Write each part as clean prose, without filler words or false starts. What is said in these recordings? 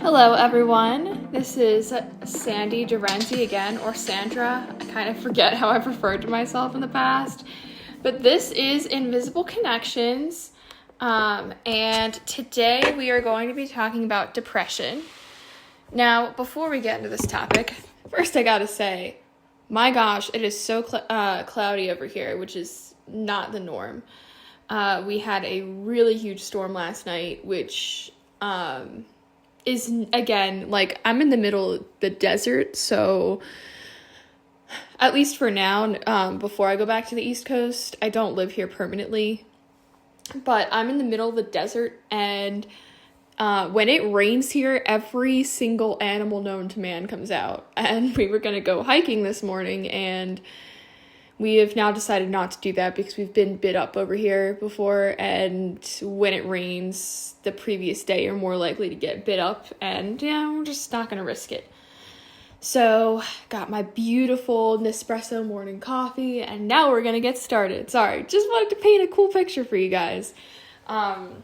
Hello, everyone. This is Sandy Durenzi again, or Sandra. I kind of forget how I've referred to myself in the past. But this is Invisible Connections, and today we are going to be talking about depression. Now, before we get into this topic, first I gotta say, my gosh, it is so cloudy over here, which is not the norm. We had a really huge storm last night, which is, again, like, I'm in the middle of the desert, so at least for now, before I go back to the East Coast, I don't live here permanently, but I'm in the middle of the desert, and when it rains here, every single animal known to man comes out, and we were going to go hiking this morning, and we have now decided not to do that because we've been bit up over here before, and when it rains the previous day, you're more likely to get bit up, and we're just not going to risk it. So, got my beautiful Nespresso morning coffee, and now we're going to get started. Sorry, just wanted to paint a cool picture for you guys. And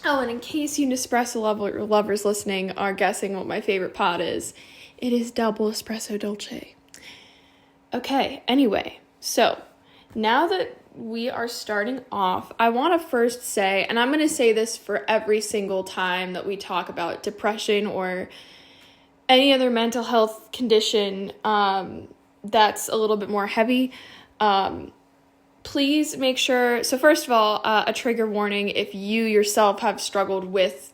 in case you Nespresso lovers listening are guessing what my favorite pot is, it is double espresso dolce. Okay, anyway, so now that we are starting off, I want to first say, and I'm going to say this for every single time that we talk about depression or any other mental health condition that's a little bit more heavy, please make sure, so first of all, a trigger warning, if you yourself have struggled with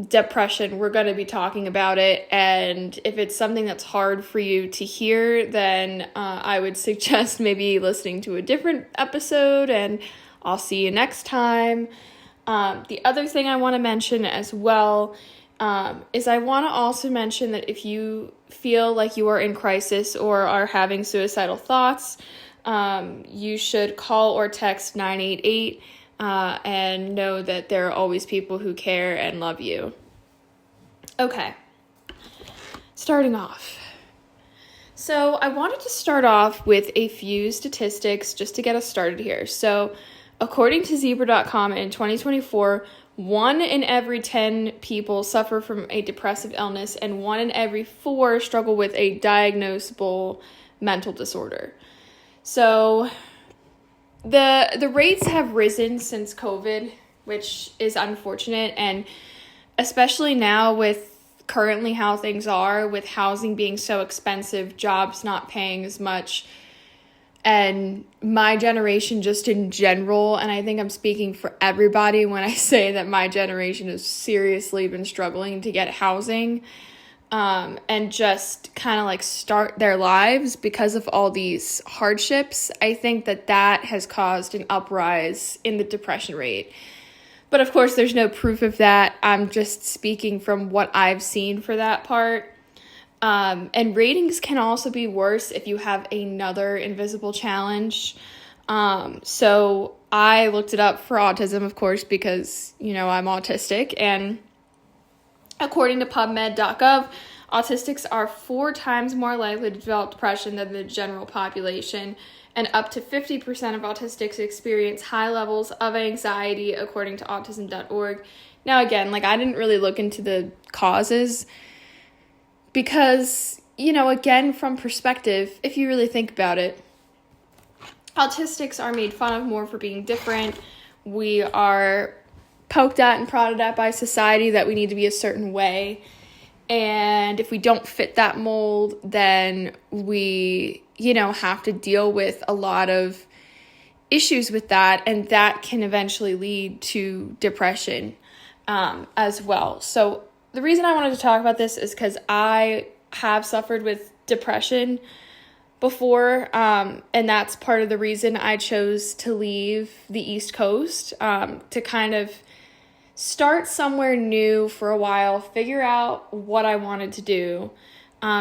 depression, we're going to be talking about it, and if it's something that's hard for you to hear, then I would suggest maybe listening to a different episode, and I'll see you next time. The other thing I want to mention as well is I want to also mention that if you feel like you are in crisis or are having suicidal thoughts, you should call or text 988 and know that there are always people who care and love you. Okay, starting off. So I wanted to start off with a few statistics just to get us started here. So according to Zebra.com in 2024, 1 in every 10 people suffer from a depressive illness, and 1 in every 4 struggle with a diagnosable mental disorder. So the rates have risen since COVID, which is unfortunate, and especially now with currently how things are, with housing being so expensive, jobs not paying as much, and my generation just in general, and I think I'm speaking for everybody when I say that my generation has seriously been struggling to get housing and just kind of like start their lives because of all these hardships. I think that has caused an uprise in the depression rate. But of course, there's no proof of that. I'm just speaking from what I've seen for that part. And ratings can also be worse if you have another invisible challenge. So I looked it up for autism, of course, because, I'm autistic. And according to PubMed.gov, autistics are 4 times more likely to develop depression than the general population, and up to 50% of autistics experience high levels of anxiety, according to autism.org. Now, again, I didn't really look into the causes because, again, from perspective, if you really think about it, autistics are made fun of more for being different. We are poked at and prodded at by society that we need to be a certain way. And if we don't fit that mold, then we, have to deal with a lot of issues with that. And that can eventually lead to depression as well. So the reason I wanted to talk about this is because I have suffered with depression before. And that's part of the reason I chose to leave the East Coast, to kind of start somewhere new for a while, figure out what I wanted to do.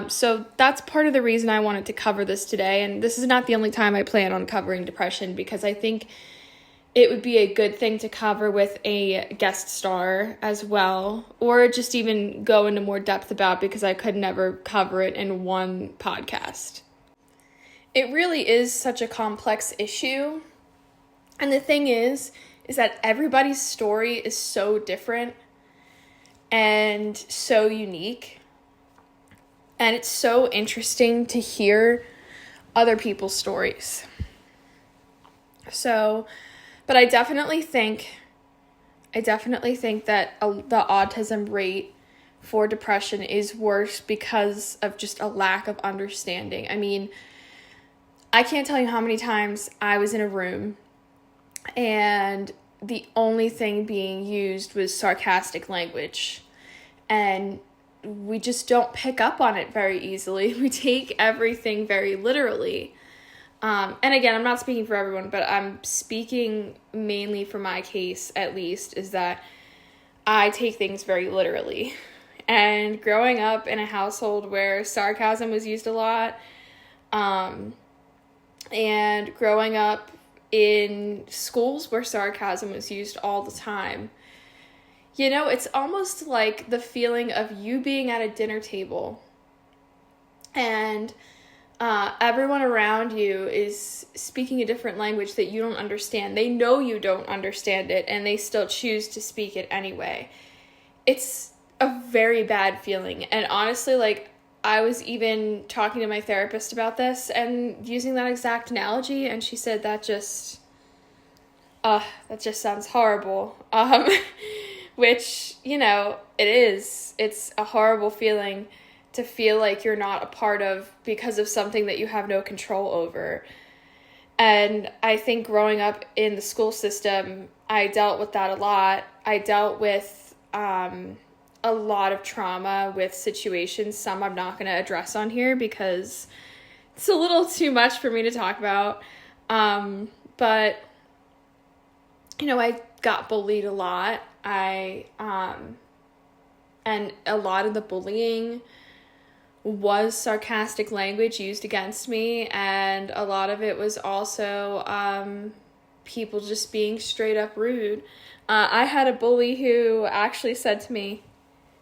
So that's part of the reason I wanted to cover this today. And this is not the only time I plan on covering depression, because I think it would be a good thing to cover with a guest star as well, or just even go into more depth about, because I could never cover it in one podcast. It really is such a complex issue. And the thing is that everybody's story is so different. and so unique. And it's so interesting to hear other people's stories. So, but I definitely think that the autism rate for depression is worse because of just a lack of understanding. I mean, I can't tell you how many times I was in a room and the only thing being used was sarcastic language. And we just don't pick up on it very easily. We take everything very literally. And again, I'm not speaking for everyone, but I'm speaking mainly for my case, at least, is that I take things very literally. And growing up in a household where sarcasm was used a lot, and growing up in schools where sarcasm was used all the time, you know, it's almost like the feeling of you being at a dinner table and everyone around you is speaking a different language that you don't understand. They know you don't understand it, and they still choose to speak it anyway. It's a very bad feeling. And honestly, like, I was even talking to my therapist about this and using that exact analogy, and she said that just sounds horrible. Which, you know, it is. It's a horrible feeling to feel like you're not a part of because of something that you have no control over. And I think growing up in the school system, I dealt with that a lot. I dealt with a lot of trauma with situations. Some I'm not going to address on here because it's a little too much for me to talk about. But, you know, I got bullied a lot. And a lot of the bullying was sarcastic language used against me, and a lot of it was also people just being straight up rude. I had a bully who actually said to me,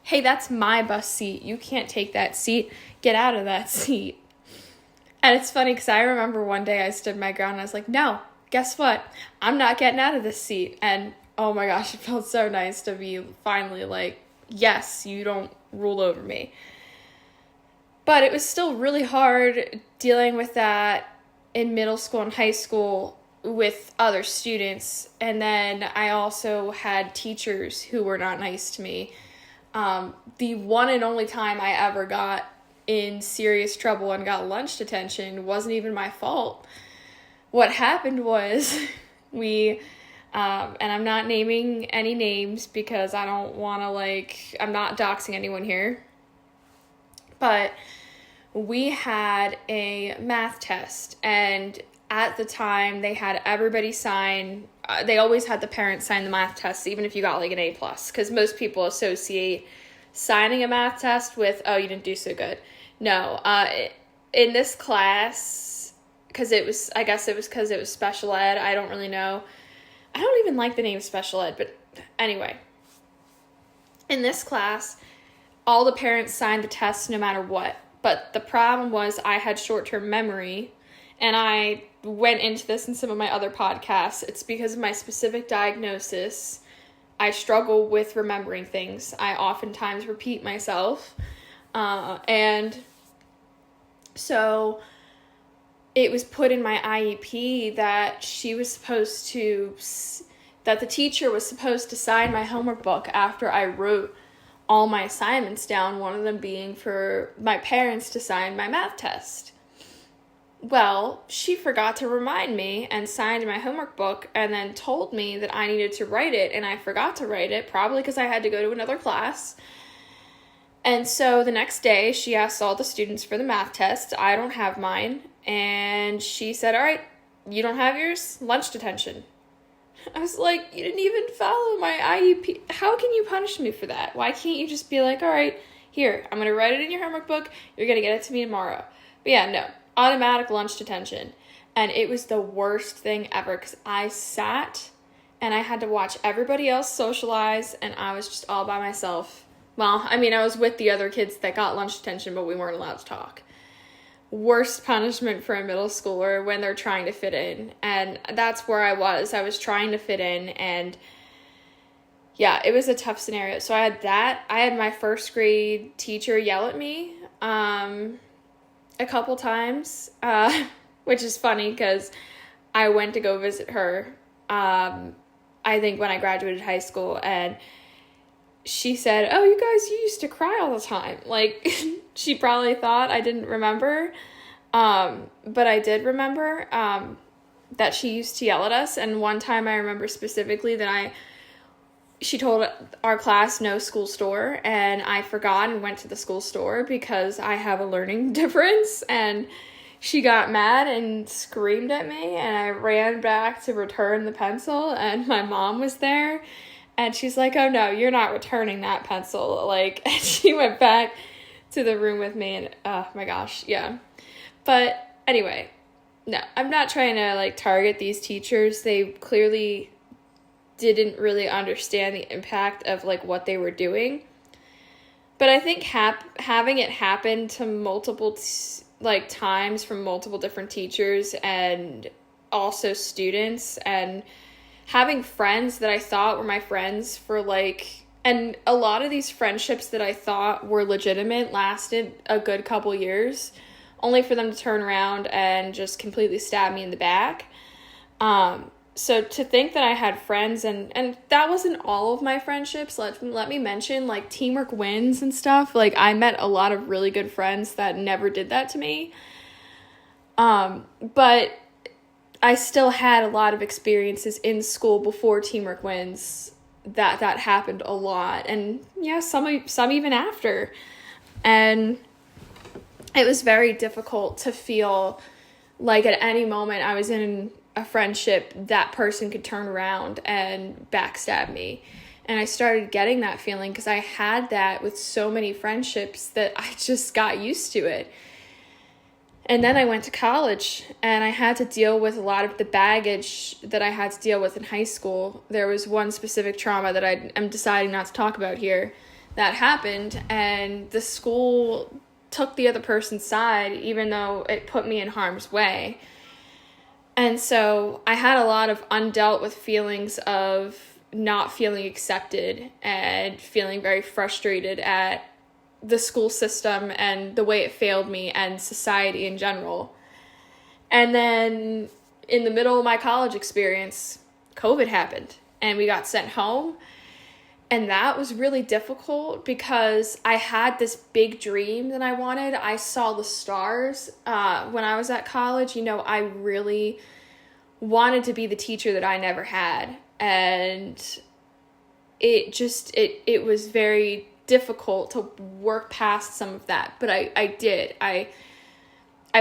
"Hey, that's my bus seat. You can't take that seat. Get out of that seat." And it's funny because I remember one day I stood my ground and I was like, "No, guess what? I'm not getting out of this seat." And oh my gosh, it felt so nice to be finally like, yes, you don't rule over me. But it was still really hard dealing with that in middle school and high school with other students. And then I also had teachers who were not nice to me. The one and only time I ever got in serious trouble and got lunch detention wasn't even my fault. What happened was and I'm not naming any names because I don't want to, I'm not doxing anyone here. But we had a math test, and at the time they had everybody sign, they always had the parents sign the math test, even if you got an A+, because most people associate signing a math test with, oh, you didn't do so good. No, in this class, because it was special ed, I don't really know. I don't even like the name special ed, but anyway. In this class, all the parents signed the test no matter what. But the problem was I had short-term memory, and I went into this in some of my other podcasts. It's because of my specific diagnosis. I struggle with remembering things. I oftentimes repeat myself. And so it was put in my IEP that that the teacher was supposed to sign my homework book after I wrote all my assignments down, one of them being for my parents to sign my math test. Well, she forgot to remind me and signed my homework book and then told me that I needed to write it, and I forgot to write it, probably because I had to go to another class. And so the next day, she asked all the students for the math test. I don't have mine. And she said, "All right, you don't have yours? Lunch detention." I was like, you didn't even follow my IEP. How can you punish me for that? Why can't you just be like, all right, here, I'm going to write it in your homework book. You're going to get it to me tomorrow. But yeah, no, automatic lunch detention. And it was the worst thing ever because I sat and I had to watch everybody else socialize, and I was just all by myself. Well, I mean, I was with the other kids that got lunch detention, but we weren't allowed to talk. Worst punishment for a middle schooler when they're trying to fit in. And that's where I was. I was trying to fit in, and yeah, it was a tough scenario. So I had that. I had my first grade teacher yell at me a couple times, which is funny because I went to go visit her, I think when I graduated high school, and she said, "Oh, you used to cry all the time." Like, she probably thought I didn't remember, but I did remember that she used to yell at us. And one time I remember specifically that she told our class no school store, and I forgot and went to the school store because I have a learning difference, and she got mad and screamed at me, and I ran back to return the pencil, and my mom was there, and she's like, "Oh no, you're not returning that pencil." Like, and she went back to the room with me, and oh my gosh, yeah. But anyway, no, I'm not trying to like target these teachers. They clearly didn't really understand the impact of like what they were doing. But I think having it happen to multiple times from multiple different teachers and also students, and having friends that I thought were my friends for and a lot of these friendships that I thought were legitimate lasted a good couple years, only for them to turn around and just completely stab me in the back. So to think that I had friends, and that wasn't all of my friendships, let me mention, like, teamwork wins and stuff. Like, I met a lot of really good friends that never did that to me. But I still had a lot of experiences in school before teamwork wins that happened a lot. And yeah, some even after. And it was very difficult to feel like at any moment I was in a friendship, that person could turn around and backstab me. And I started getting that feeling because I had that with so many friendships that I just got used to it. And then I went to college, and I had to deal with a lot of the baggage that I had to deal with in high school. There was one specific trauma that I'm deciding not to talk about here that happened, and the school took the other person's side, even though it put me in harm's way. And so I had a lot of undealt with feelings of not feeling accepted and feeling very frustrated at the school system and the way it failed me and society in general. And then in the middle of my college experience, COVID happened and we got sent home. And that was really difficult because I had this big dream that I wanted. I saw the stars when I was at college. I really wanted to be the teacher that I never had. And it was very difficult to work past some of that. But I did. I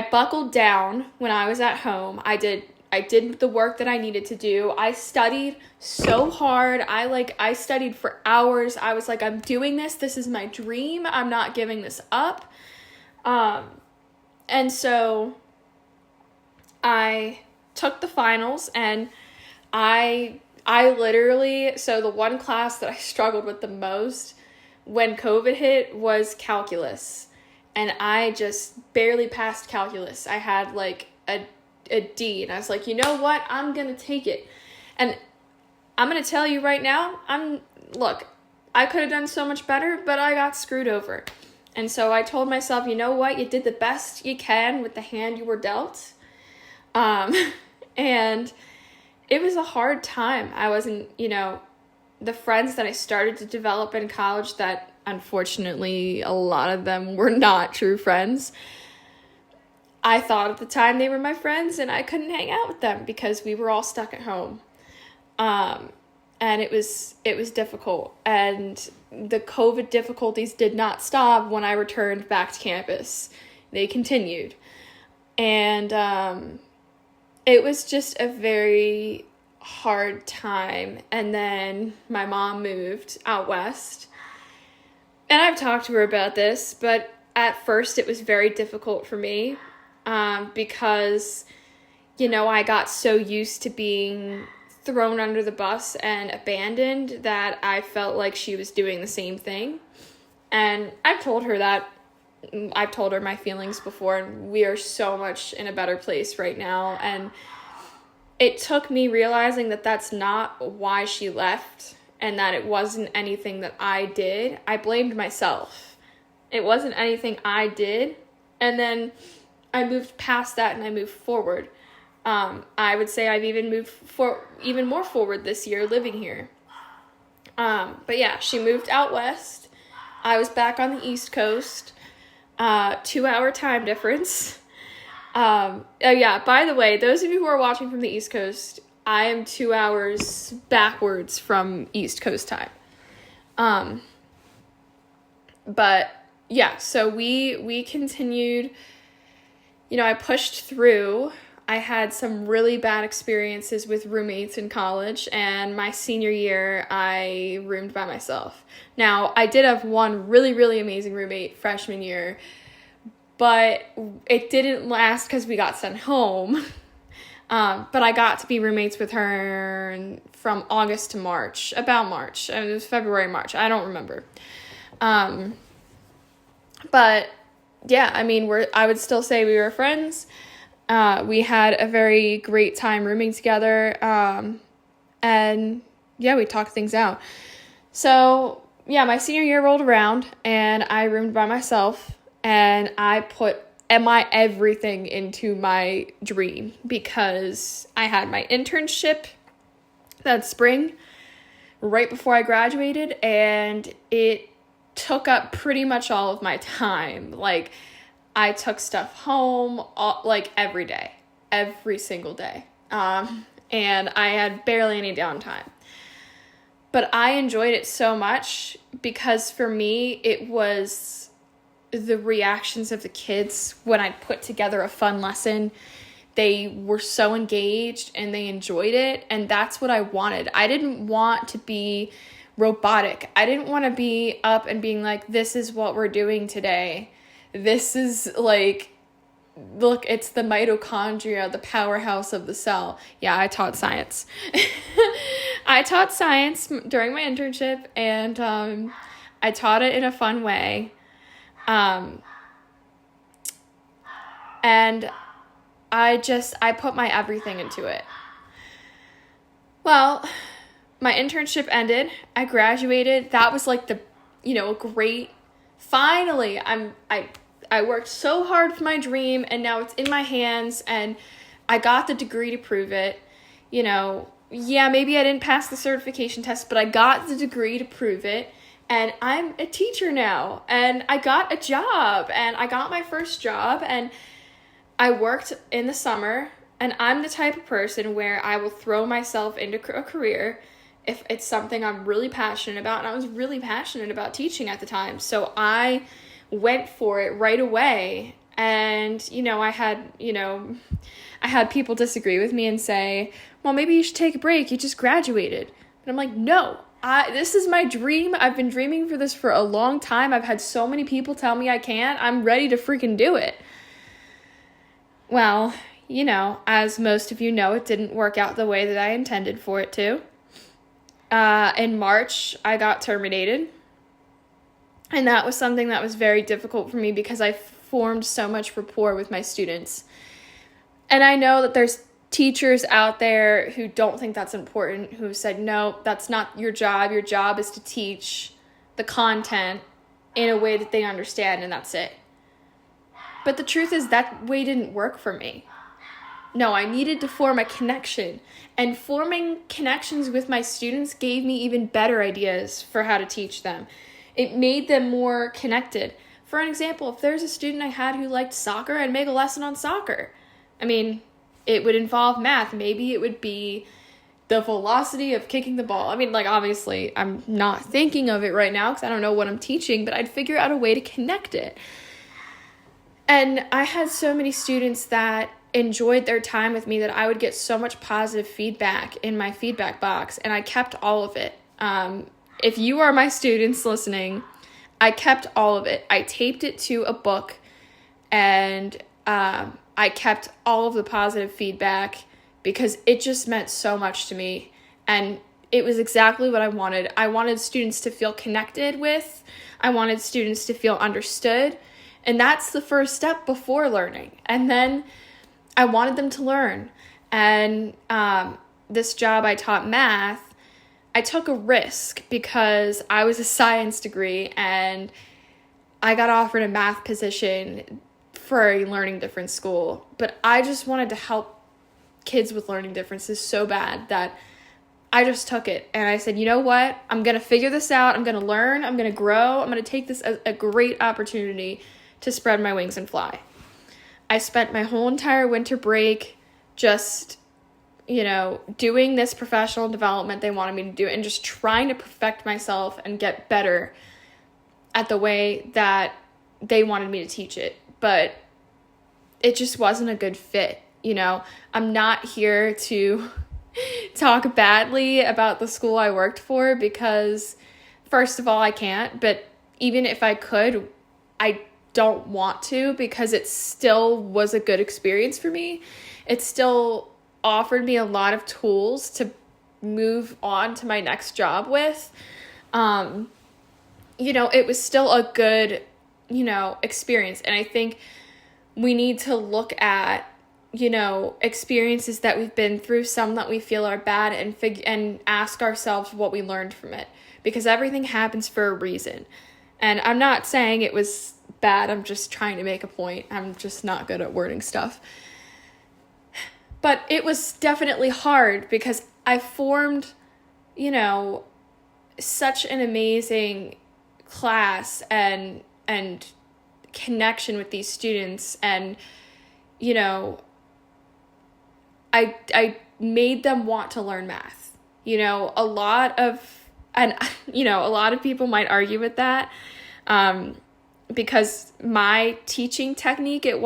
buckled down when I was at home. I did the work that I needed to do. I studied so hard. I studied for hours. I was like, I'm doing this. This is my dream. I'm not giving this up. And so I took the finals, and I literally, so the one class that I struggled with the most when COVID hit was calculus. And I just barely passed calculus. I had like a D, and I was like, you know what? I'm going to take it. And I'm going to tell you right now, look, I could have done so much better, but I got screwed over. And so I told myself, you know what? You did the best you can with the hand you were dealt. And it was a hard time. I wasn't, the friends that I started to develop in college that unfortunately a lot of them were not true friends. I thought at the time they were my friends, and I couldn't hang out with them because we were all stuck at home. And it was difficult. And the COVID difficulties did not stop when I returned back to campus. They continued. And it was just a very hard time. And then my mom moved out west. And I've talked to her about this, but at first it was very difficult for me. Because, I got so used to being thrown under the bus and abandoned that I felt like she was doing the same thing. And I've told her my feelings before, and we are so much in a better place right now. And it took me realizing that that's not why she left, and that it wasn't anything that I did. I blamed myself. It wasn't anything I did. And then I moved past that and I moved forward. I would say I've even moved even more forward this year living here. But yeah, she moved out west. I was back on the East Coast. 2-hour time difference. Oh yeah, by the way, those of you who are watching from the East Coast, I am 2 hours backwards from East Coast time. But yeah, so we continued, I pushed through. I had some really bad experiences with roommates in college, and my senior year, I roomed by myself. Now, I did have one really, really amazing roommate freshman year, but it didn't last because we got sent home. But I got to be roommates with her from August to March, about March. It was February, March. I don't remember. But yeah, I mean, I would still say we were friends. We had a very great time rooming together. And yeah, we talked things out. So yeah, my senior year rolled around and I roomed by myself, and I put my everything into my dream because I had my internship that spring right before I graduated, and it took up pretty much all of my time. Like, I took stuff home every day, every single day. And I had barely any downtime. But I enjoyed it so much because for me, it was the reactions of the kids when I put together a fun lesson. They were so engaged and they enjoyed it. And that's what I wanted. I didn't want to be robotic. I didn't want to be up and being like, this is what we're doing today. This is like, look, it's the mitochondria, the powerhouse of the cell. Yeah, I taught science. I taught science during my internship, and I taught it in a fun way. And I put my everything into it. Well, my internship ended. I graduated. That was like the, great, finally, I worked so hard for my dream, and now it's in my hands, and I got the degree to prove it. Yeah, maybe I didn't pass the certification test, but I got the degree to prove it, and I'm a teacher now, and I got a job, and I got my first job, and I worked in the summer, and I'm the type of person where I will throw myself into a career if it's something I'm really passionate about, and I was really passionate about teaching at the time, so I went for it right away. And I had people disagree with me and say, well, maybe you should take a break, you just graduated. But I'm like, no, this is my dream. I've been dreaming for this for a long time. I've had so many people tell me I can't. I'm ready to freaking do it. Well, as most of you know, it didn't work out the way that I intended for it to. In March, I got terminated. And that was something that was very difficult for me because I formed so much rapport with my students. And I know that there's teachers out there who don't think that's important, who said, no, that's not your job. Your job is to teach the content in a way that they understand, and that's it. But the truth is that way didn't work for me. No, I needed to form a connection. And forming connections with my students gave me even better ideas for how to teach them. It made them more connected. For an example, if there's a student I had who liked soccer, I'd make a lesson on soccer. I mean, it would involve math. Maybe it would be the velocity of kicking the ball. I mean, obviously, I'm not thinking of it right now because I don't know what I'm teaching, but I'd figure out a way to connect it. And I had so many students that enjoyed their time with me that I would get so much positive feedback in my feedback box, and I kept all of it. If you are my students listening, I kept all of it. I taped it to a book, and I kept all of the positive feedback because it just meant so much to me, and it was exactly what I wanted. I wanted students to feel connected with. I wanted students to feel understood, and that's the first step before learning. And then I wanted them to learn, and this job I taught math. I took a risk because I was a science degree and I got offered a math position for a learning difference school. But I just wanted to help kids with learning differences so bad that I just took it. And I said, you know what? I'm going to figure this out. I'm going to learn. I'm going to grow. I'm going to take this as a great opportunity to spread my wings and fly. I spent my whole entire winter break just, doing this professional development they wanted me to do and just trying to perfect myself and get better at the way that they wanted me to teach it. But it just wasn't a good fit. I'm not here to talk badly about the school I worked for because, first of all, I can't. But even if I could, I don't want to because it still was a good experience for me. It still offered me a lot of tools to move on to my next job with. It was still a good, experience. And I think we need to look at, experiences that we've been through, some that we feel are bad, and ask ourselves what we learned from it. Because everything happens for a reason. And I'm not saying it was bad. I'm just trying to make a point. I'm just not good at wording stuff. But it was definitely hard because I formed, such an amazing class and connection with these students. And, I made them want to learn math. A lot of people might argue with that because my teaching technique, it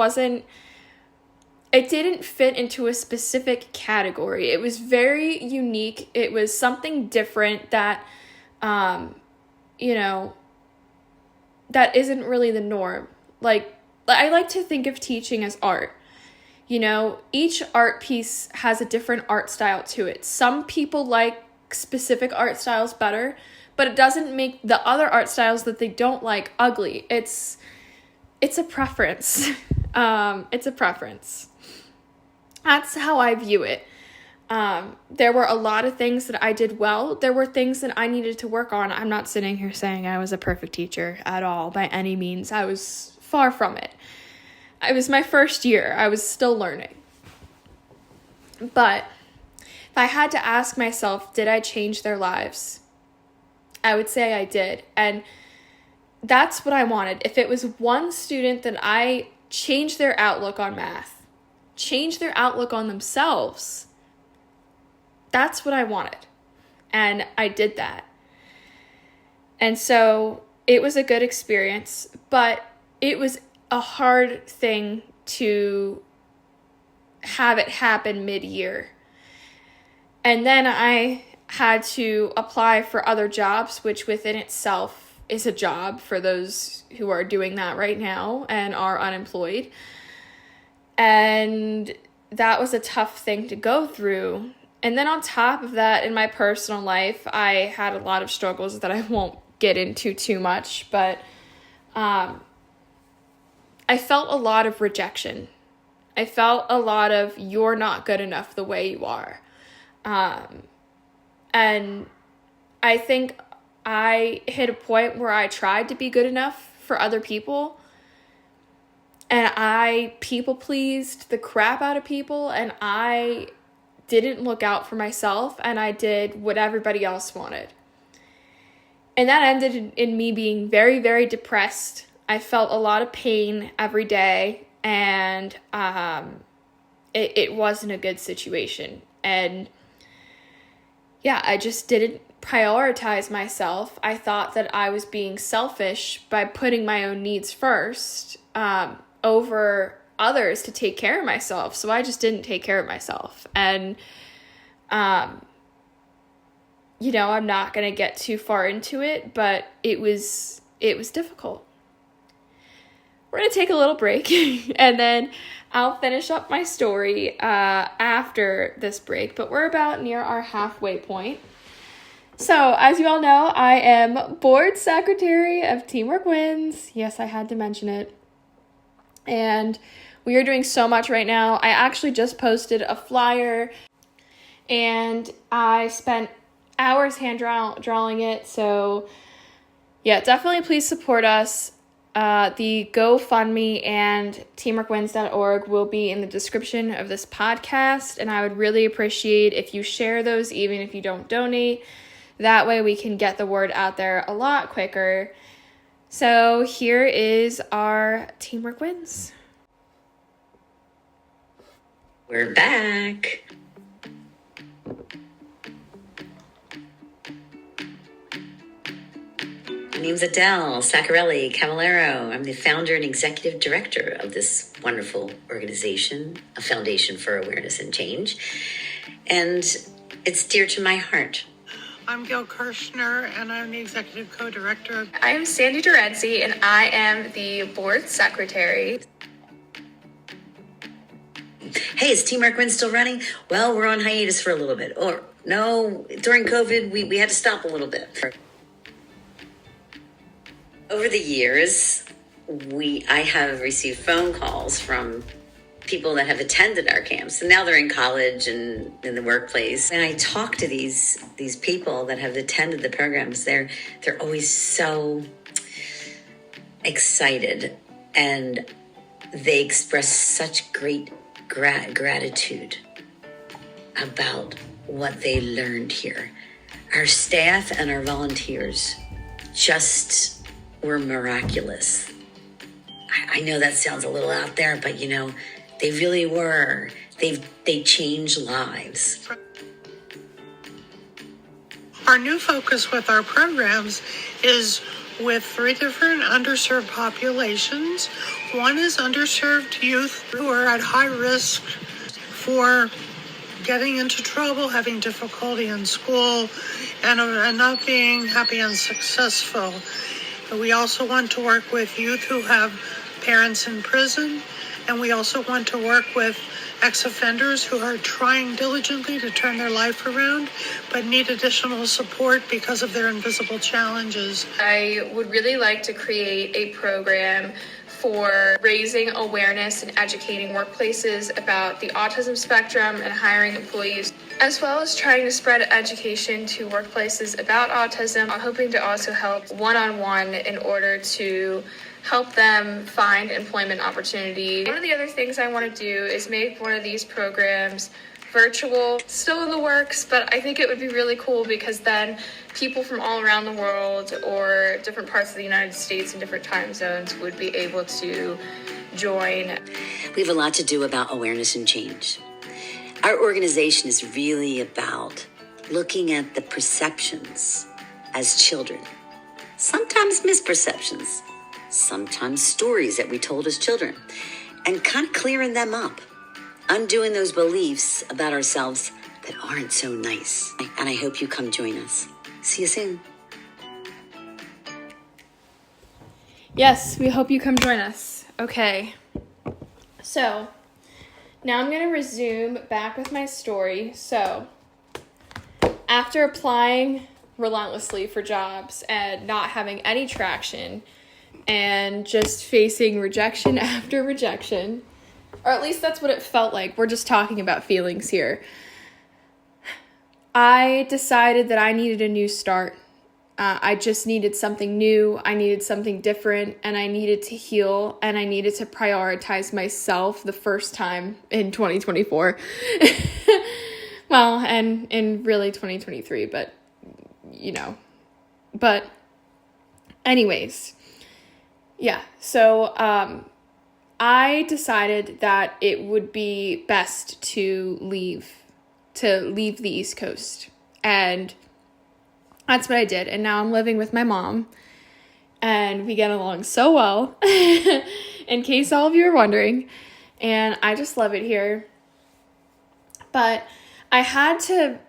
didn't fit into a specific category. It was very unique. It was something different that, that isn't really the norm. Like, I like to think of teaching as art. Each art piece has a different art style to it. Some people like specific art styles better, but it doesn't make the other art styles that they don't like ugly. It's a preference. It's a preference. That's how I view it. There were a lot of things that I did well. There were things that I needed to work on. I'm not sitting here saying I was a perfect teacher at all by any means. I was far from it. It was my first year. I was still learning. But if I had to ask myself, did I change their lives? I would say I did. And that's what I wanted. If it was one student, then I changed their outlook on math, changed their outlook on themselves. That's what I wanted. And I did that. And so it was a good experience, but it was a hard thing to have it happen mid-year. And then I had to apply for other jobs, which within itself is a job for those who are doing that right now and are unemployed. And that was a tough thing to go through. And then on top of that, in my personal life, I had a lot of struggles that I won't get into too much, but I felt a lot of rejection. I felt a lot of, you're not good enough the way you are. And I think I hit a point where I tried to be good enough for other people. And I people-pleased the crap out of people. And I didn't look out for myself. And I did what everybody else wanted. And that ended in me being very, very depressed. I felt a lot of pain every day, and it wasn't a good situation. And yeah, I just didn't prioritize myself. I thought that I was being selfish by putting my own needs first over others to take care of myself. So I just didn't take care of myself. And, I'm not going to get too far into it, but it was difficult. We're going to take a little break and then I'll finish up my story after this break, but we're about near our halfway point. So, as you all know, I am board secretary of Teamwork Wins. Yes, I had to mention it. And we are doing so much right now. I actually just posted a flyer, and I spent hours drawing it. So yeah, definitely please support us. The GoFundMe and teamworkwins.org will be in the description of this podcast, and I would really appreciate if you share those, even if you don't donate. That way we can get the word out there a lot quicker. So here is our Teamwork Wins. We're back. My name's Adele Saccarelli Cavallero. I'm the founder and executive director of this wonderful organization, a foundation for awareness and change. And it's dear to my heart. I'm Gail Kirshner, and I'm the executive co-director. I am Sandy Durenzi, and I am the board secretary. Hey, is Teamwork Win still running? Well, we're on hiatus for a little bit. Or no, during COVID, we had to stop a little bit. Over the years, I have received phone calls from people that have attended our camps, and now they're in college and in the workplace. And I talk to these people that have attended the programs. They're always so excited, and they express such great gratitude about what they learned here. Our staff and our volunteers just were miraculous. I know that sounds a little out there, but they really were. They changed lives. Our new focus with our programs is with 3 different underserved populations. One is underserved youth who are at high risk for getting into trouble, having difficulty in school, and not being happy and successful. We also want to work with youth who have parents in prison, and we also want to work with ex-offenders who are trying diligently to turn their life around, but need additional support because of their invisible challenges. I would really like to create a program for raising awareness and educating workplaces about the autism spectrum and hiring employees, as well as trying to spread education to workplaces about autism. I'm hoping to also help one-on-one in order to help them find employment opportunity. One of the other things I want to do is make one of these programs virtual, still in the works, but I think it would be really cool because then people from all around the world or different parts of the United States and different time zones would be able to join. We have a lot to do about awareness and change. Our organization is really about looking at the perceptions as children, sometimes misperceptions, sometimes stories that we told as children, and kind of clearing them up, undoing those beliefs about ourselves that aren't so nice. And I hope you come join us. See you soon. Yes, we hope you come join us. Okay. So, now I'm going to resume back with my story. So, after applying relentlessly for jobs and not having any traction and just facing rejection after rejection, or at least that's what it felt like. We're just talking about feelings here. I decided that I needed a new start. I just needed something new. I needed something different, and I needed to heal, and I needed to prioritize myself the first time in 2024. Well, and in really 2023, but But anyways, yeah. So I decided that it would be best to leave the East Coast. And that's what I did. And now I'm living with my mom. And we get along so well, in case all of you are wondering. And I just love it here. But I had to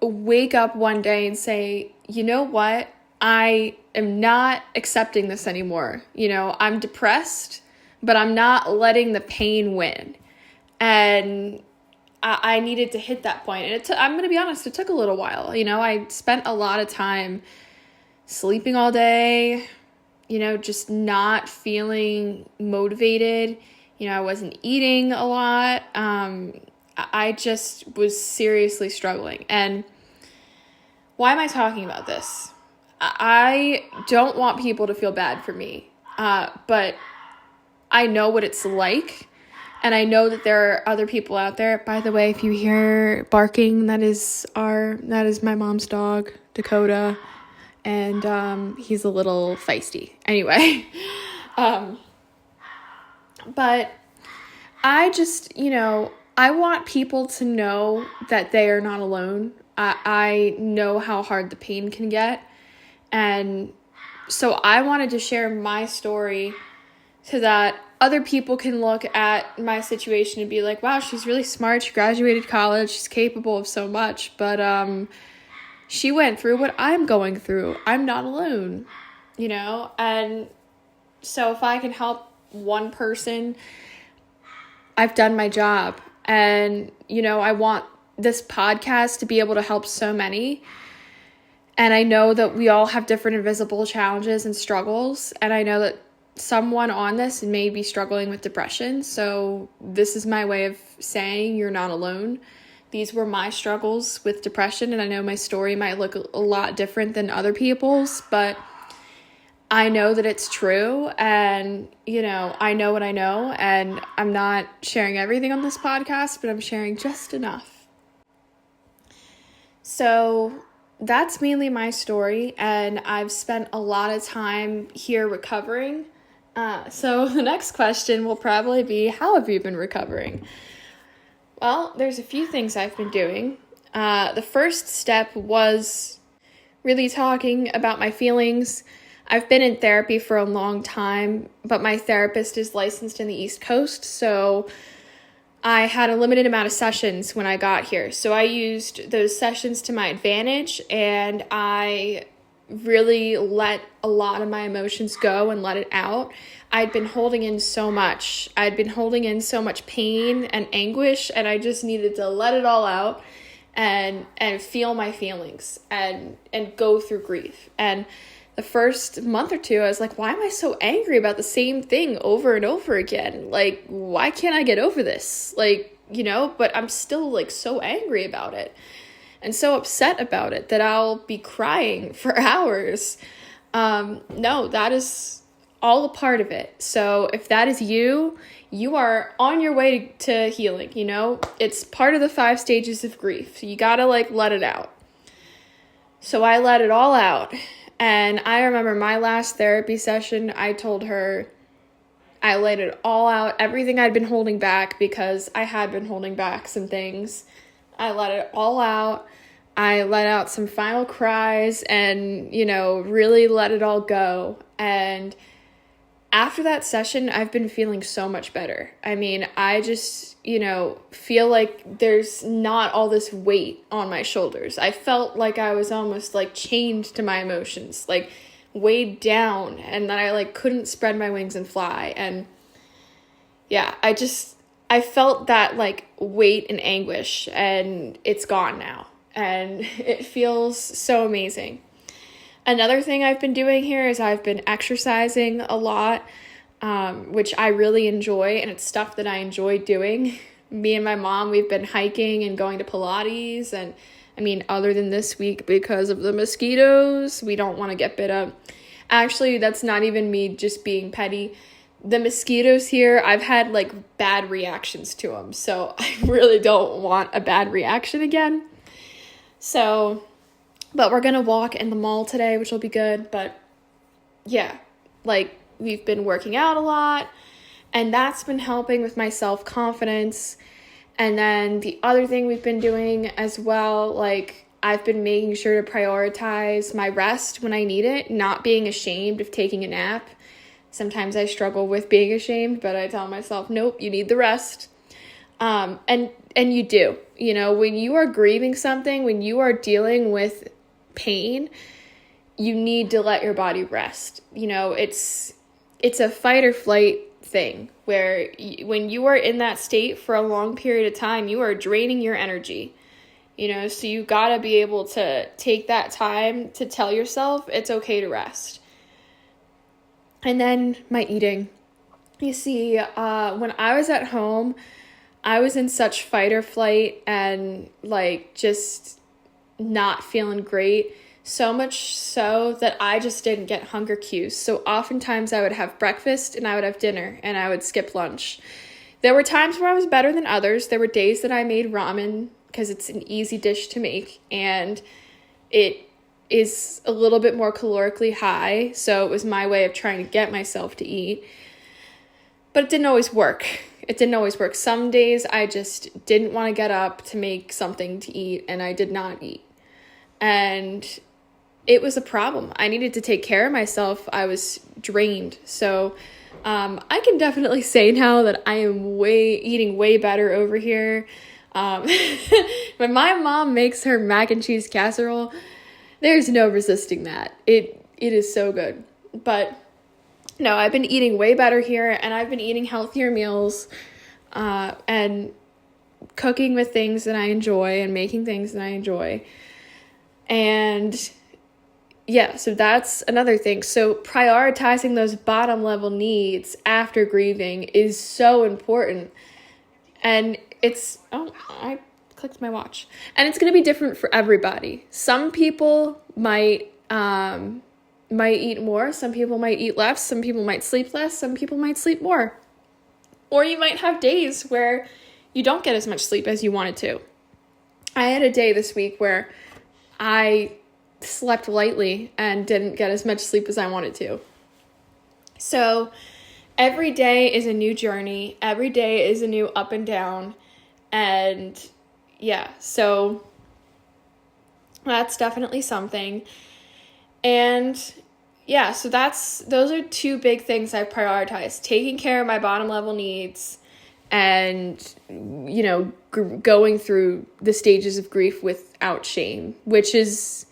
wake up one day and say, you know what? I am not accepting this anymore. I'm depressed, but I'm not letting the pain win. And I needed to hit that point. And I'm going to be honest, it took a little while. I spent a lot of time sleeping all day, just not feeling motivated. I wasn't eating a lot. I just was seriously struggling. And why am I talking about this? I don't want people to feel bad for me, but I know what it's like, and I know that there are other people out there. By the way, if you hear barking, that is my mom's dog, Dakota, and he's a little feisty. Anyway, but I just, I want people to know that they are not alone. I know how hard the pain can get. And so I wanted to share my story so that other people can look at my situation and be like, wow, she's really smart. She graduated college. She's capable of so much. But she went through what I'm going through. I'm not alone, And so if I can help one person, I've done my job. And, I want this podcast to be able to help so many. And I know that we all have different invisible challenges and struggles. And I know that someone on this may be struggling with depression. So this is my way of saying you're not alone. These were my struggles with depression. And I know my story might look a lot different than other people's, but I know that it's true. And, I know what I know. And I'm not sharing everything on this podcast, but I'm sharing just enough. So that's mainly my story, and I've spent a lot of time here recovering. So the next question will probably be, how have you been recovering? Well, there's a few things I've been doing. The first step was really talking about my feelings. I've been in therapy for a long time, but my therapist is licensed in the East Coast, so I had a limited amount of sessions when I got here. So I used those sessions to my advantage, and I really let a lot of my emotions go and let it out. I'd been holding in so much. I'd been holding in so much pain and anguish, and I just needed to let it all out and feel my feelings and go through grief. And the first month or two, I was like, why am I so angry about the same thing over and over again? Like, why can't I get over this? But I'm still so angry about it and so upset about it that I'll be crying for hours. No, that is all a part of it. So if that is you, you are on your way to healing. It's part of the 5 stages of grief. You gotta let it out. So I let it all out. And I remember my last therapy session, I told her I laid it all out, everything I'd been holding back, because I had been holding back some things. I let it all out. I let out some final cries and, really let it all go. And after that session, I've been feeling so much better. I mean, I just, feel like there's not all this weight on my shoulders. I felt like I was almost chained to my emotions, weighed down, and that I couldn't spread my wings and fly. And yeah, I felt that weight and anguish, and it's gone now. And it feels so amazing. Another thing I've been doing here is I've been exercising a lot, which I really enjoy, and it's stuff that I enjoy doing. Me and my mom, we've been hiking and going to Pilates, and other than this week, because of the mosquitoes, we don't want to get bit up. Actually, that's not even me just being petty. The mosquitoes here, I've had bad reactions to them, so I really don't want a bad reaction again. So, but we're gonna walk in the mall today, which will be good. But yeah, we've been working out a lot, and that's been helping with my self-confidence. And then the other thing we've been doing as well, I've been making sure to prioritize my rest when I need it, not being ashamed of taking a nap. Sometimes I struggle with being ashamed, but I tell myself, nope, you need the rest. And you do, when you are grieving something, when you are dealing with pain, you need to let your body rest. It's a fight or flight thing where when you are in that state for a long period of time, you are draining your energy, so you gotta be able to take that time to tell yourself it's okay to rest. And then my eating. You see, when I was at home, I was in such fight or flight and just not feeling great, so much so that I just didn't get hunger cues. So oftentimes I would have breakfast and I would have dinner and I would skip lunch. There were times where I was better than others. There were days that I made ramen because it's an easy dish to make and it is a little bit more calorically high. So it was my way of trying to get myself to eat. But it didn't always work. Some days I just didn't want to get up to make something to eat and I did not eat. And it was a problem. I needed to take care of myself. I was drained. So I can definitely say now that I am eating way better over here. When my mom makes her mac and cheese casserole, there's no resisting that. It is so good. But no, I've been eating way better here, and I've been eating healthier meals, and cooking with things that I enjoy and making things that I enjoy. And yeah, so that's another thing. So prioritizing those bottom level needs after grieving is so important. And I clicked my watch. And it's going to be different for everybody. Some people might eat more. Some people might eat less. Some people might sleep less. Some people might sleep more. Or you might have days where you don't get as much sleep as you wanted to. I had a day this week where I slept lightly and didn't get as much sleep as I wanted to. So every day is a new journey. Every day is a new up and down. And yeah, so that's definitely something. And yeah, so those are two big things I prioritize: taking care of my bottom level needs and, going through the stages of grief without shame, which is,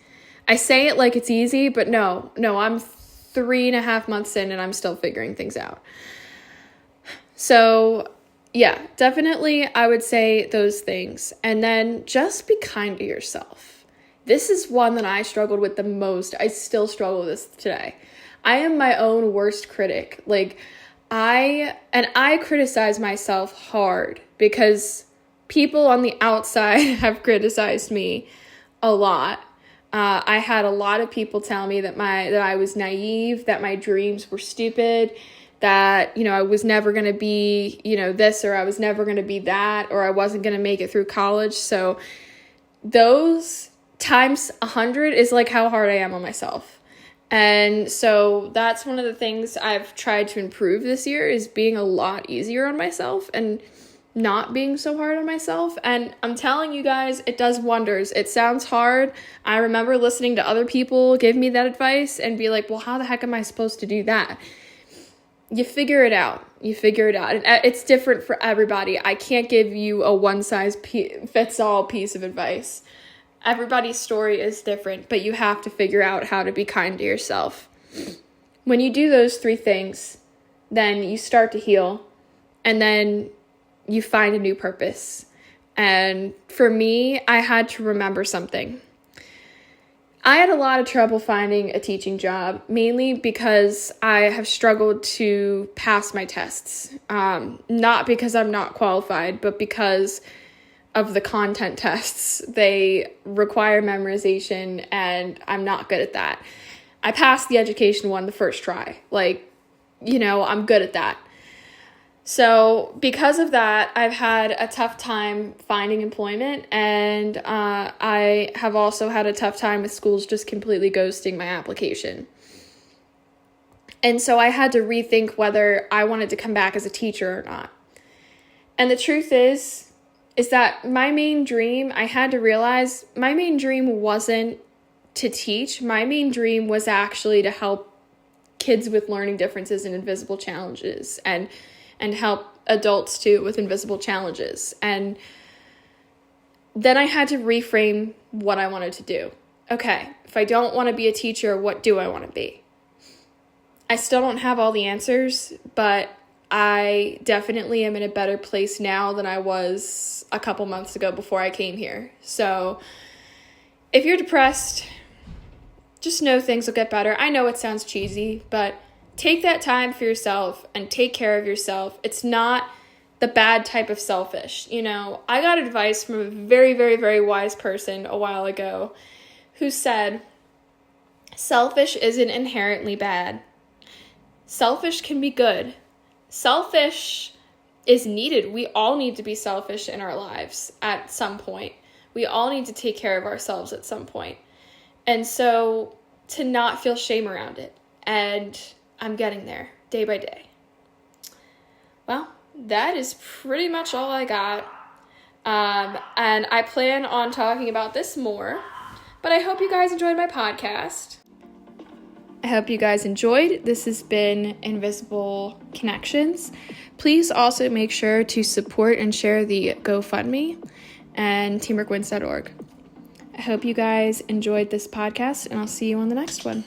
I say it like it's easy, but no, I'm 3.5 months in and I'm still figuring things out. So yeah, definitely I would say those things. And then just be kind to yourself. This is one that I struggled with the most. I still struggle with this today. I am my own worst critic. I criticize myself hard because people on the outside have criticized me a lot. I had a lot of people tell me that I was naive, that my dreams were stupid, that, I was never going to be, this, or I was never going to be that, or I wasn't going to make it through college. So those times 100 is like how hard I am on myself. And so that's one of the things I've tried to improve this year, is being a lot easier on myself and not being so hard on myself. And I'm telling you guys, it does wonders. It sounds hard. I remember listening to other people give me that advice and be like, well, how the heck am I supposed to do that? You figure it out. And it's different for everybody. I can't give you a one-size-fits-all piece of advice. Everybody's story is different, but you have to figure out how to be kind to yourself. When you do those 3 things, then you start to heal, and then you find a new purpose. And for me, I had to remember something. I had a lot of trouble finding a teaching job, mainly because I have struggled to pass my tests. Not because I'm not qualified, but because of the content tests. They require memorization, and I'm not good at that. I passed the education one the first try. I'm good at that. So because of that, I've had a tough time finding employment, and I have also had a tough time with schools just completely ghosting my application. And so I had to rethink whether I wanted to come back as a teacher or not. And the truth is that my main dream, I had to realize my main dream wasn't to teach. My main dream was actually to help kids with learning differences and invisible challenges, and help adults too with invisible challenges. And then I had to reframe what I wanted to do. Okay, if I don't want to be a teacher, what do I want to be? I still don't have all the answers, but I definitely am in a better place now than I was a couple months ago before I came here. So if you're depressed, just know things will get better. I know it sounds cheesy, but take that time for yourself and take care of yourself. It's not the bad type of selfish. You know, I got advice from a very, very, very wise person a while ago who said, selfish isn't inherently bad. Selfish can be good. Selfish is needed. We all need to be selfish in our lives at some point. We all need to take care of ourselves at some point. And so to not feel shame around it. And I'm getting there day by day. Well, that is pretty much all I got. And I plan on talking about this more. But I hope you guys enjoyed my podcast. I hope you guys enjoyed. This has been Invisible Connections. Please also make sure to support and share the GoFundMe and teamworkwins.org. I hope you guys enjoyed this podcast, and I'll see you on the next one.